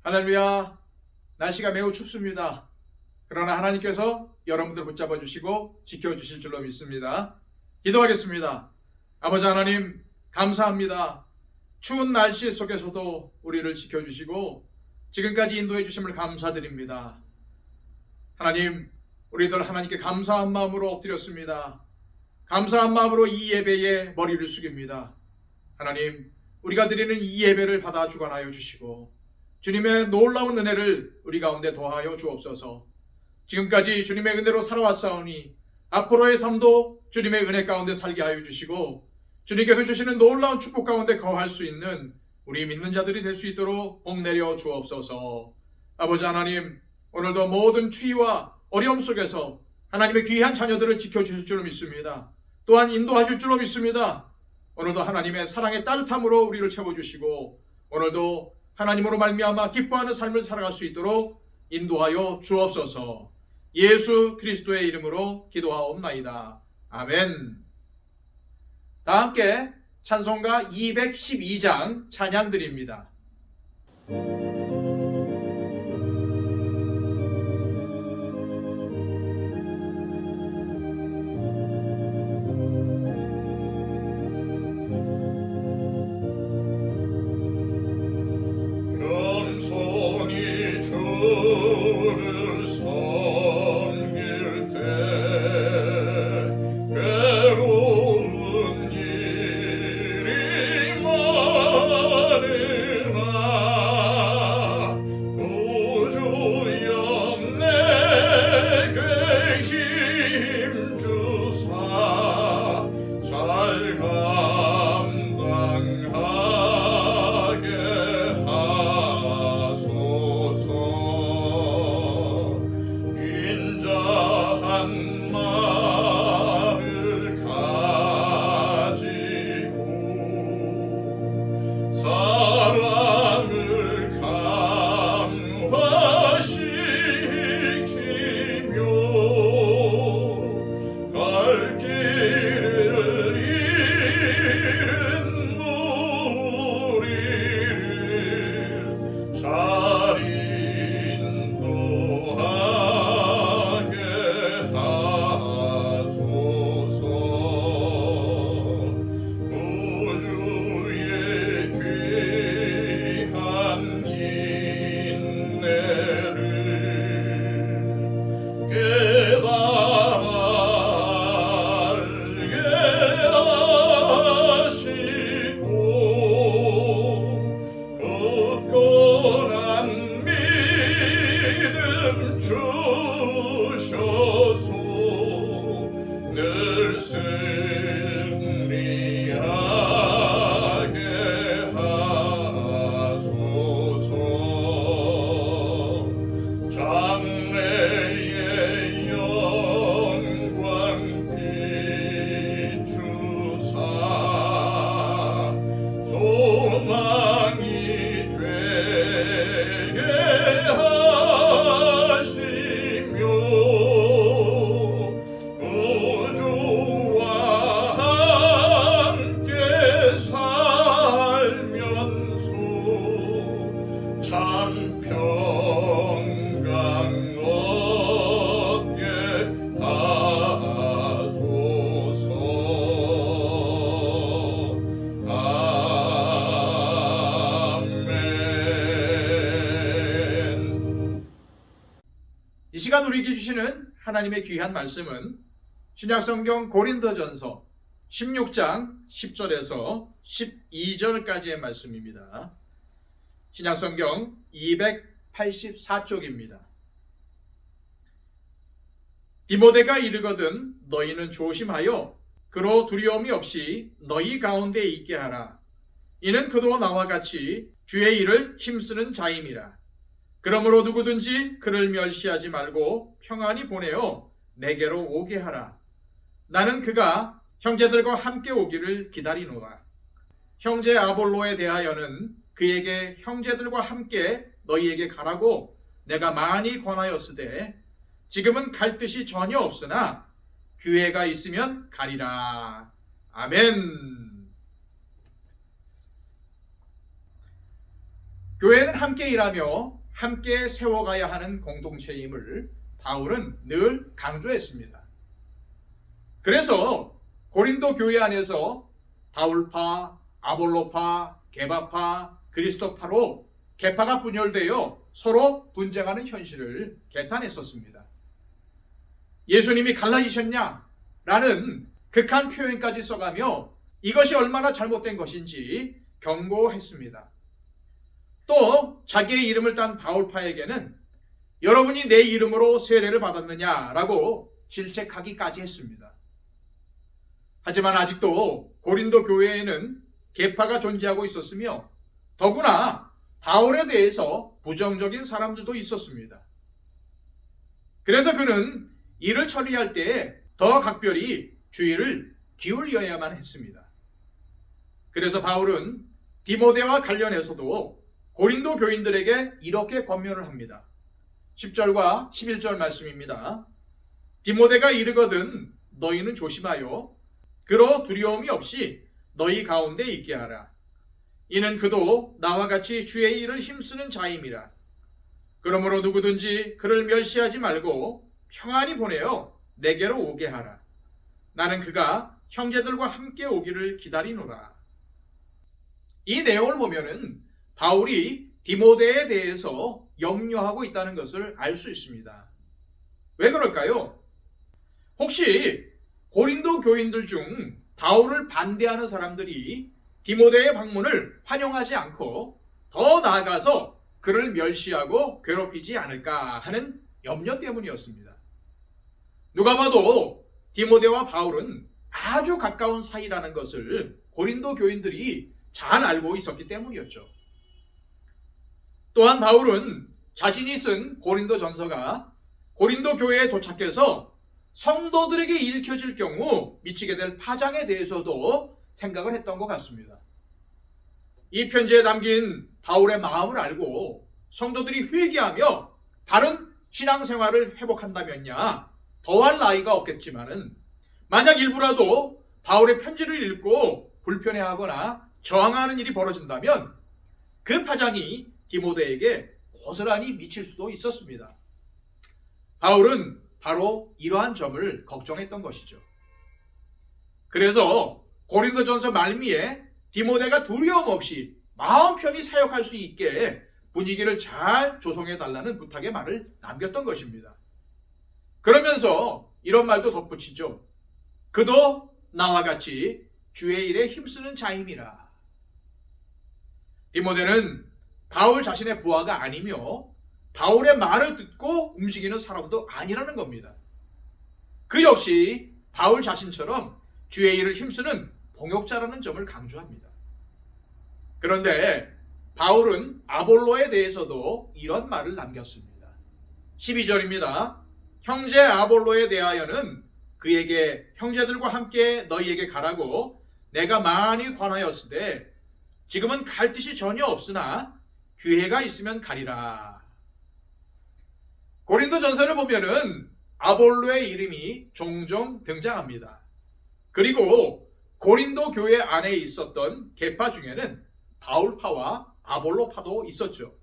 할렐루야. 날씨가 매우 춥습니다. 그러나 하나님께서 여러분들 붙잡아 주시고 지켜주실 줄로 믿습니다. 기도하겠습니다. 아버지 하나님, 감사합니다. 추운 날씨 속에서도 우리를 지켜주시고 지금까지 인도해 주심을 감사드립니다. 하나님, 우리들 하나님께 감사한 마음으로 엎드렸습니다. 감사한 마음으로 이 예배에 머리를 숙입니다. 하나님, 우리가 드리는 이 예배를 받아 주관하여 주시고 주님의 놀라운 은혜를 우리 가운데 더하여 주옵소서. 지금까지 주님의 은혜로 살아왔사오니 앞으로의 삶도 주님의 은혜 가운데 살게 하여 주시고 주님께서 주시는 놀라운 축복 가운데 거할 수 있는 우리 믿는 자들이 될 수 있도록 복 내려 주옵소서. 아버지 하나님, 오늘도 모든 추위와 어려움 속에서 하나님의 귀한 자녀들을 지켜주실 줄로 믿습니다. 또한 인도하실 줄로 믿습니다. 오늘도 하나님의 사랑의 따뜻함으로 우리를 채워주시고 오늘도 하나님으로 말미암아 기뻐하는 삶을 살아갈 수 있도록 인도하여 주옵소서. 예수 그리스도의 이름으로 기도하옵나이다. 아멘. 다 함께 찬송가 212장 찬양 드립니다. 겸손히 주를 섬길 때 괴로운 일이 많으나 구주여 내게 힘 주사 잘 감당하게 하소서. 인자한 마음을 가지고 사랑을 강화시키며 갈 길을 잃은 우리를 잘 인도하게 하소서. 구주의 귀한 인내를 깨달게 하시고 굳건한 믿음 주셔서 늘 승리하게 하소서. 장래의 영광 비추사 소망이 되게 하시며 구주와 함께 살면서 참 평강 얻게 하소서. 아멘. 이 시간 우리에게 주시는 하나님의 귀한 말씀은 신약성경 고린도전서 16장 10절에서 12절까지의 말씀입니다. 신약성경 284쪽입니다. 디모데가 이르거든 너희는 조심하여 그로 두려움이 없이 너희 가운데 있게 하라. 이는 그도 나와 같이 주의 일을 힘쓰는 자임이라. 그러므로 누구든지 그를 멸시하지 말고 평안히 보내어 내게로 오게 하라. 나는 그가 형제들과 함께 오기를 기다리노라. 형제 아볼로에 대하여는 그에게 형제들과 함께 너희에게 가라고 내가 많이 권하였으되 지금은 갈 뜻이 전혀 없으나 기회가 있으면 가리라. 아멘. 교회는 함께 일하며 함께 세워가야 하는 공동체임을 바울은 늘 강조했습니다. 그래서 고린도 교회 안에서 바울파, 아볼로파, 게바파, 그리스도파로 계파가 분열되어 서로 분쟁하는 현실을 개탄했었습니다. 예수님이 갈라지셨냐? 라는 극한 표현까지 써가며 이것이 얼마나 잘못된 것인지 경고했습니다. 또 자기의 이름을 딴 바울파에게는 여러분이 내 이름으로 세례를 받았느냐라고 질책하기까지 했습니다. 하지만 아직도 고린도 교회에는 계파가 존재하고 있었으며 더구나 바울에 대해서 부정적인 사람들도 있었습니다. 그래서 그는 일을 처리할 때 더 각별히 주의를 기울여야만 했습니다. 그래서 바울은 디모데와 관련해서도 고린도 교인들에게 이렇게 권면을 합니다. 10절과 11절 말씀입니다. 디모데가 이르거든 너희는 조심하여 그러 두려움이 없이 너희 가운데 있게 하라. 이는 그도 나와 같이 주의 일을 힘쓰는 자임이라. 그러므로 누구든지 그를 멸시하지 말고 평안히 보내어 내게로 오게 하라. 나는 그가 형제들과 함께 오기를 기다리노라. 이 내용을 보면은 바울이 디모데에 대해서 염려하고 있다는 것을 알 수 있습니다. 왜 그럴까요? 혹시 고린도 교인들 중 바울을 반대하는 사람들이 디모데의 방문을 환영하지 않고 더 나아가서 그를 멸시하고 괴롭히지 않을까 하는 염려 때문이었습니다. 누가 봐도 디모데와 바울은 아주 가까운 사이라는 것을 고린도 교인들이 잘 알고 있었기 때문이었죠. 또한 바울은 자신이 쓴 고린도 전서가 고린도 교회에 도착해서 성도들에게 읽혀질 경우 미치게 될 파장에 대해서도 생각을 했던 것 같습니다. 이 편지에 담긴 바울의 마음을 알고 성도들이 회개하며 바른 신앙생활을 회복한다면야 더할 나위가 없겠지만은 만약 일부라도 바울의 편지를 읽고 불편해하거나 저항하는 일이 벌어진다면 그 파장이 디모데에게 고스란히 미칠 수도 있었습니다. 바울은 바로 이러한 점을 걱정했던 것이죠. 그래서 고린도전서 말미에 디모데가 두려움 없이 마음 편히 사역할 수 있게 분위기를 잘 조성해 달라는 부탁의 말을 남겼던 것입니다. 그러면서 이런 말도 덧붙이죠. 그도 나와 같이 주의 일에 힘쓰는 자임이라. 디모데는 바울 자신의 부하가 아니며 바울의 말을 듣고 움직이는 사람도 아니라는 겁니다. 그 역시 바울 자신처럼 주의 일을 힘쓰는 동역자라는 점을 강조합니다. 그런데 바울은 아볼로에 대해서도 이런 말을 남겼습니다. 12절입니다. 형제 아볼로에 대하여는 그에게 형제들과 함께 너희에게 가라고 내가 많이 관하였으되 지금은 갈 뜻이 전혀 없으나 기회가 있으면 가리라. 고린도 전서를 보면은 아볼로의 이름이 종종 등장합니다. 그리고 고린도 교회 안에 있었던 계파 중에는 바울파와 아볼로파도 있었죠.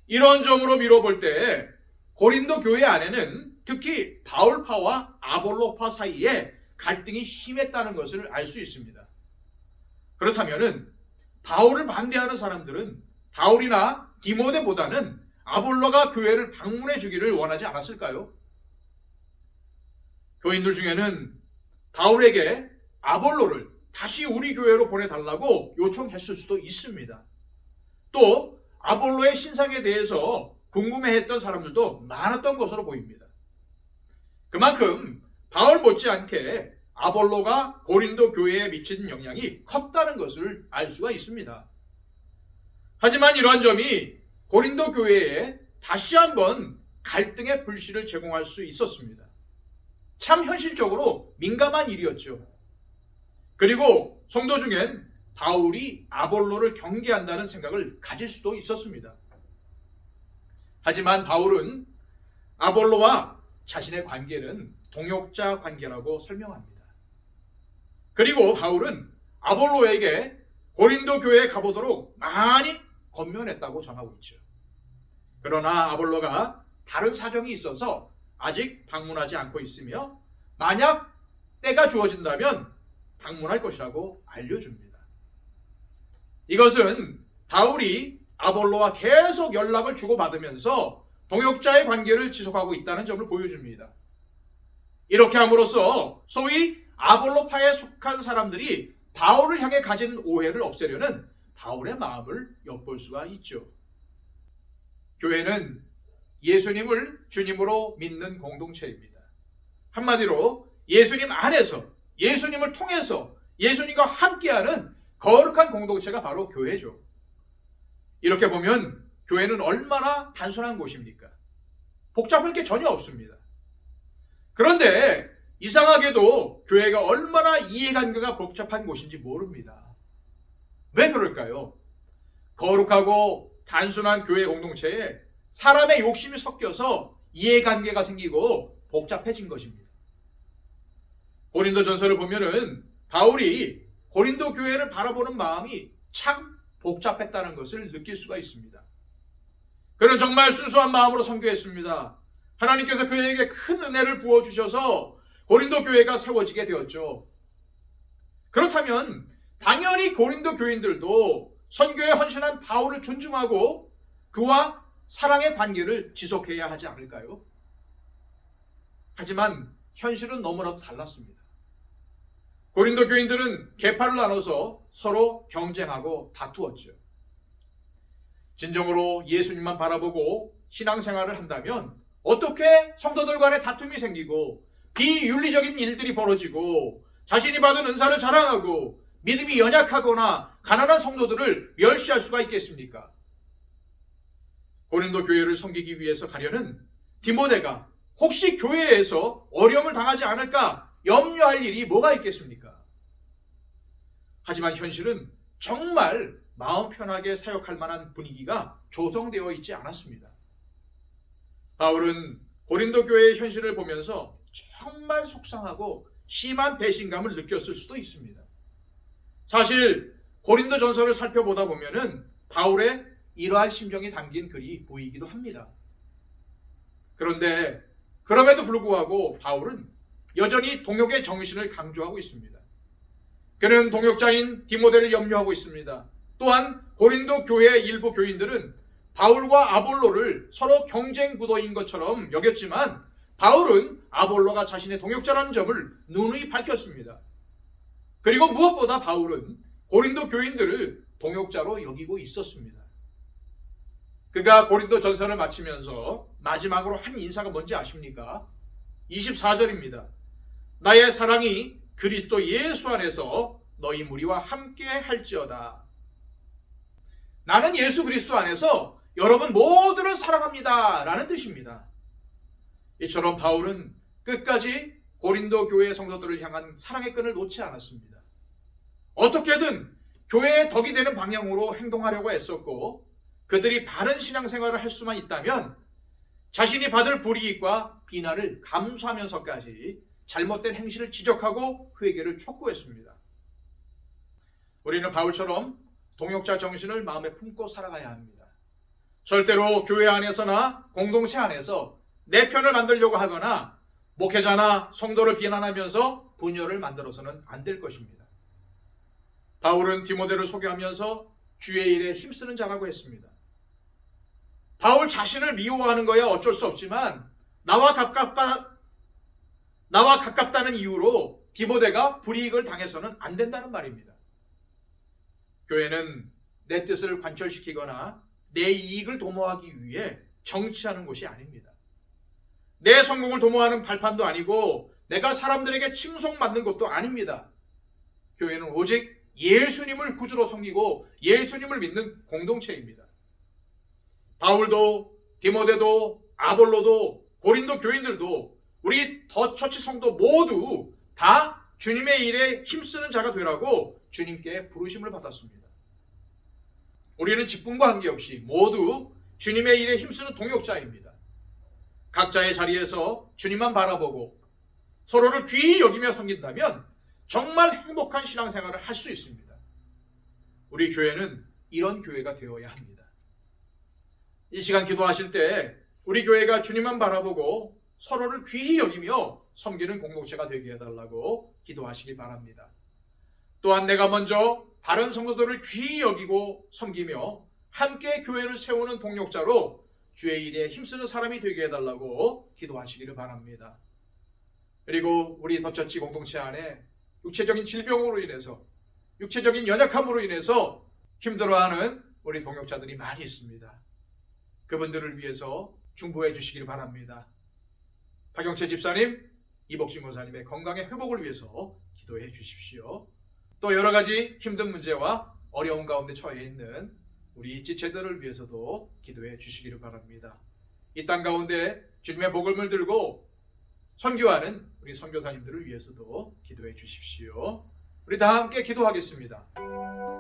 이런 점으로 미뤄볼 때 고린도 교회 안에는 특히 바울파와 아볼로파 사이에 갈등이 심했다는 것을 알 수 있습니다. 그렇다면은 바울을 반대하는 사람들은 바울이나 디모데보다는 아볼로가 교회를 방문해 주기를 원하지 않았을까요? 교인들 중에는 바울에게 아볼로를 다시 우리 교회로 보내달라고 요청했을 수도 있습니다. 또 아볼로의 신상에 대해서 궁금해했던 사람들도 많았던 것으로 보입니다. 그만큼 바울 못지않게 아볼로가 고린도 교회에 미친 영향이 컸다는 것을 알 수가 있습니다. 하지만 이러한 점이 고린도 교회에 다시 한번 갈등의 불씨를 제공할 수 있었습니다. 참 현실적으로 민감한 일이었죠. 그리고 성도 중엔 바울이 아볼로를 경계한다는 생각을 가질 수도 있었습니다. 하지만 바울은 아볼로와 자신의 관계는 동역자 관계라고 설명합니다. 그리고 바울은 아볼로에게 고린도 교회에 가보도록 많이 건면했다고 전하고 있죠. 그러나 아볼로가 다른 사정이 있어서 아직 방문하지 않고 있으며 만약 때가 주어진다면 방문할 것이라고 알려줍니다. 이것은 바울이 아볼로와 계속 연락을 주고받으면서 동역자의 관계를 지속하고 있다는 점을 보여줍니다. 이렇게 함으로써 소위 아볼로파에 속한 사람들이 바울을 향해 가진 오해를 없애려는 바울의 마음을 엿볼 수가 있죠. 교회는 예수님을 주님으로 믿는 공동체입니다. 한마디로 예수님 안에서, 예수님을 통해서 예수님과 함께하는 거룩한 공동체가 바로 교회죠. 이렇게 보면 교회는 얼마나 단순한 곳입니까? 복잡할 게 전혀 없습니다. 그런데 이상하게도 교회가 얼마나 이해관계가 복잡한 곳인지 모릅니다. 왜 그럴까요? 거룩하고 단순한 교회 공동체에 사람의 욕심이 섞여서 이해관계가 생기고 복잡해진 것입니다. 고린도전서를 보면은 바울이 고린도 교회를 바라보는 마음이 참 복잡했다는 것을 느낄 수가 있습니다. 그는 정말 순수한 마음으로 선교했습니다. 하나님께서 그에게 큰 은혜를 부어주셔서 고린도 교회가 세워지게 되었죠. 그렇다면 당연히 고린도 교인들도 선교에 헌신한 바울을 존중하고 그와 사랑의 관계를 지속해야 하지 않을까요? 하지만 현실은 너무나도 달랐습니다. 고린도 교인들은 계파를 나눠서 서로 경쟁하고 다투었죠. 진정으로 예수님만 바라보고 신앙생활을 한다면 어떻게 성도들 간에 다툼이 생기고 비윤리적인 일들이 벌어지고 자신이 받은 은사를 자랑하고 믿음이 연약하거나 가난한 성도들을 멸시할 수가 있겠습니까? 고린도 교회를 섬기기 위해서 가려는 디모데가 혹시 교회에서 어려움을 당하지 않을까 염려할 일이 뭐가 있겠습니까? 하지만 현실은 정말 마음 편하게 사역할 만한 분위기가 조성되어 있지 않았습니다. 바울은 고린도 교회의 현실을 보면서 정말 속상하고 심한 배신감을 느꼈을 수도 있습니다. 사실 고린도 전서를 살펴보다 보면은 바울의 이러한 심정이 담긴 글이 보이기도 합니다. 그런데 그럼에도 불구하고 바울은 여전히 동역의 정신을 강조하고 있습니다. 그는 동역자인 디모데를 염려하고 있습니다. 또한 고린도 교회의 일부 교인들은 바울과 아볼로를 서로 경쟁 구도인 것처럼 여겼지만 바울은 아볼로가 자신의 동역자라는 점을 누누이 밝혔습니다. 그리고 무엇보다 바울은 고린도 교인들을 동역자로 여기고 있었습니다. 그가 고린도 전서를 마치면서 마지막으로 한 인사가 뭔지 아십니까? 24절입니다. 나의 사랑이 그리스도 예수 안에서 너희 무리와 함께 할지어다. 나는 예수 그리스도 안에서 여러분 모두를 사랑합니다 라는 뜻입니다. 이처럼 바울은 끝까지 고린도 교회 성도들을 향한 사랑의 끈을 놓지 않았습니다. 어떻게든 교회의 덕이 되는 방향으로 행동하려고 애썼고 그들이 바른 신앙생활을 할 수만 있다면 자신이 받을 불이익과 비난을 감수하면서까지 잘못된 행실을 지적하고 회개를 촉구했습니다. 우리는 바울처럼 동역자 정신을 마음에 품고 살아가야 합니다. 절대로 교회 안에서나 공동체 안에서 내 편을 만들려고 하거나 목회자나 성도를 비난하면서 분열을 만들어서는 안 될 것입니다. 바울은 디모데를 소개하면서 주의 일에 힘쓰는 자라고 했습니다. 바울 자신을 미워하는 거야 어쩔 수 없지만 나와 가깝다는 이유로 디모데가 불이익을 당해서는 안 된다는 말입니다. 교회는 내 뜻을 관철시키거나 내 이익을 도모하기 위해 정치하는 곳이 아닙니다. 내 성공을 도모하는 발판도 아니고 내가 사람들에게 칭송받는 것도 아닙니다. 교회는 오직 예수님을 구주로 섬기고 예수님을 믿는 공동체입니다. 바울도 디모데도 아볼로도 고린도 교인들도 우리 더 처치 성도 모두 다 주님의 일에 힘쓰는 자가 되라고 주님께 부르심을 받았습니다. 우리는 직분과 관계없이 모두 주님의 일에 힘쓰는 동역자입니다. 각자의 자리에서 주님만 바라보고 서로를 귀히 여기며 섬긴다면 정말 행복한 신앙생활을 할 수 있습니다. 우리 교회는 이런 교회가 되어야 합니다. 이 시간 기도하실 때 우리 교회가 주님만 바라보고 서로를 귀히 여기며 섬기는 공동체가 되게 해달라고 기도하시기 바랍니다. 또한 내가 먼저 다른 성도들을 귀히 여기고 섬기며 함께 교회를 세우는 동력자로 주의 일에 힘쓰는 사람이 되게 해달라고 기도하시기를 바랍니다. 그리고 우리 더처치 공동체 안에 육체적인 질병으로 인해서, 육체적인 연약함으로 인해서 힘들어하는 우리 동역자들이 많이 있습니다. 그분들을 위해서 중보해 주시기를 바랍니다. 박영채 집사님, 이복진 권사님의 건강의 회복을 위해서 기도해 주십시오. 또 여러 가지 힘든 문제와 어려운 가운데 처해 있는 우리 지체들을 위해서도 기도해 주시기를 바랍니다. 이 땅 가운데 주님의 복음을 들고 선교하는 우리 선교사님들을 위해서도 기도해 주십시오. 우리 다 함께 기도하겠습니다.